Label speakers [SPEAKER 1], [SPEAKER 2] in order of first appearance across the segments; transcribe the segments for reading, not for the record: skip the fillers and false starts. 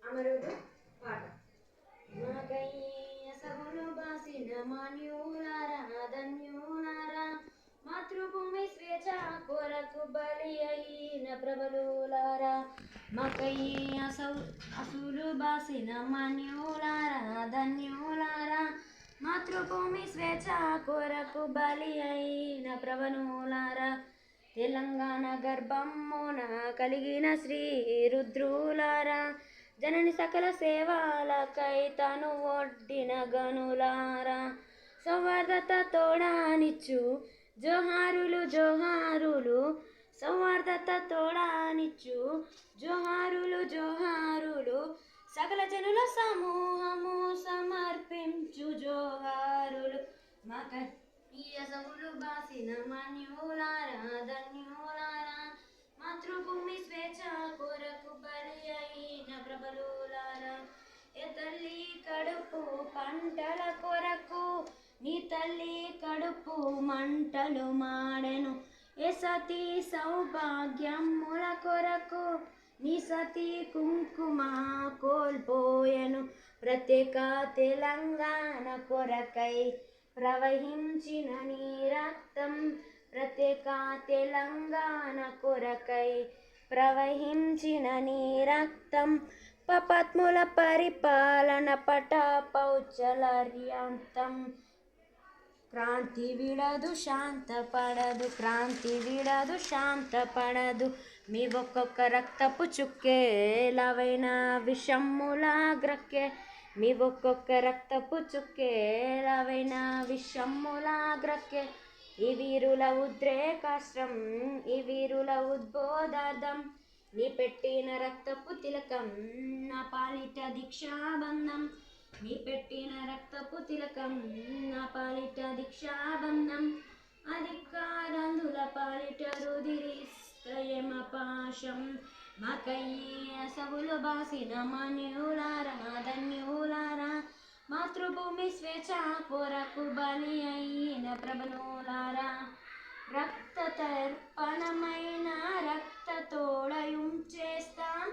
[SPEAKER 1] అమరుడు పాట. మాకై అసగులు బాసిన మాన్యులారా ధన్యులారా, మాతృభూమి స్వేచ్ఛ కొరకు బలి అయిన ప్రబలులారా. మాకై అసూలు బాసిన మాన్యులారా ధన్యులారా, మాతృభూమి స్వేచ్ఛ కొరకు బలి అయిన ప్రబలులారా. తెలంగాణ గర్భమున కలిగిన శ్రీ రుద్రులారా, జనని సకల సేవలకై తను ఒడ్డిన గనులారా. సౌవర్ధత తోడానిచ్చు జోహారులు జోహారులు, సౌవర్ధత తోడానిచ్చు జోహారులు జోహారులు, సకల జనుల సమూహము సమర్పించు జోహారులు. మాకై అసగులు బాసిన మాన్యులారా ధన్యులారా, మాతృభూమి స్వేచ్ఛ కొరకు బలి అయిన ప్రబలులారా. ఏ తల్లి కడుపు పంటల కొరకు నీ తల్లి కడుపు మంటలు మాడెను, ఏ సతీ సౌభాగ్యముల కొరకు నీ సతీ కుంకుమ కోల్పోయెను. ప్రత్యేక తెలంగాణ కొరకై ప్రవహించిన నీ రక్తం, ప్రత్యేక తెలంగాణ కొరకై ప్రవహించిన నీ రక్తం, పపత్ముల పరిపాలన పటపౌచలర్యాంతం. క్రాంతి విడదు శాంతపడదు, క్రాంతి విడదు శాంతపడదు, మీ ఒక్కొక్క రక్తపు చుక్కే లవైన విషమ్ముల గ్రక్కే, మీ ఒక్కొక్క రక్తపు చుక్కే లవైన విషమ్ముల గ్రక్కే. ఈ వీరుల ఉద్రేకాశ్రం, ఈ వీరుల ఉద్బోధార్థం, నీ పెట్టిన రక్తపు తిలకం నా పాలిట దీక్షాబంధం, నీ పెట్టిన రక్తపు తిలకం నా పాలిట దీక్షాబంధం. అధికారందుల పాలిట రుదిరిస్తయమ పాశం, మాకై అసగులు బాసిన మాన్యులారా ధన్యులారా, మాతృభూమి స్వేచ్ఛ కొరకు బలి అయిన ప్రబలులారా. రక్త తర్పణమైన రక్త తోడయుం చేస్తాం,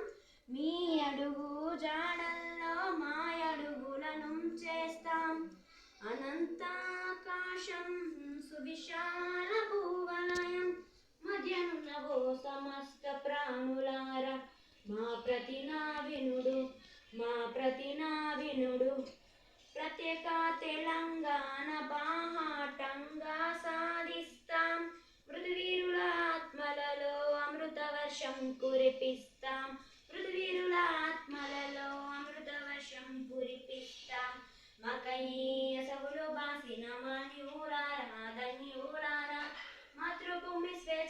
[SPEAKER 1] మీ అడుగు జాడల్లో మా అడుగులను చేస్తాం. అనంతాకాశం సువిశాల భూవలయం మధ్యనున్నవో సమస్త ప్రాణులారా, మా ప్రతినా వినుడు మా ప్రతినా వినుడు. ప్రత్యేక తెలంగాణ బాహాటంగా సాధిస్తాం, మృదువీరుల ఆత్మలలో అమృత వర్షం కురిపిస్తాం, మృదువీరుల ఆత్మలలో అమృత వర్షం కురిపిస్తాం. మాకై అసగులు బాసిన మాన్యులారా ధన్యులారా, మాతృభూమి స్వేచ్ఛ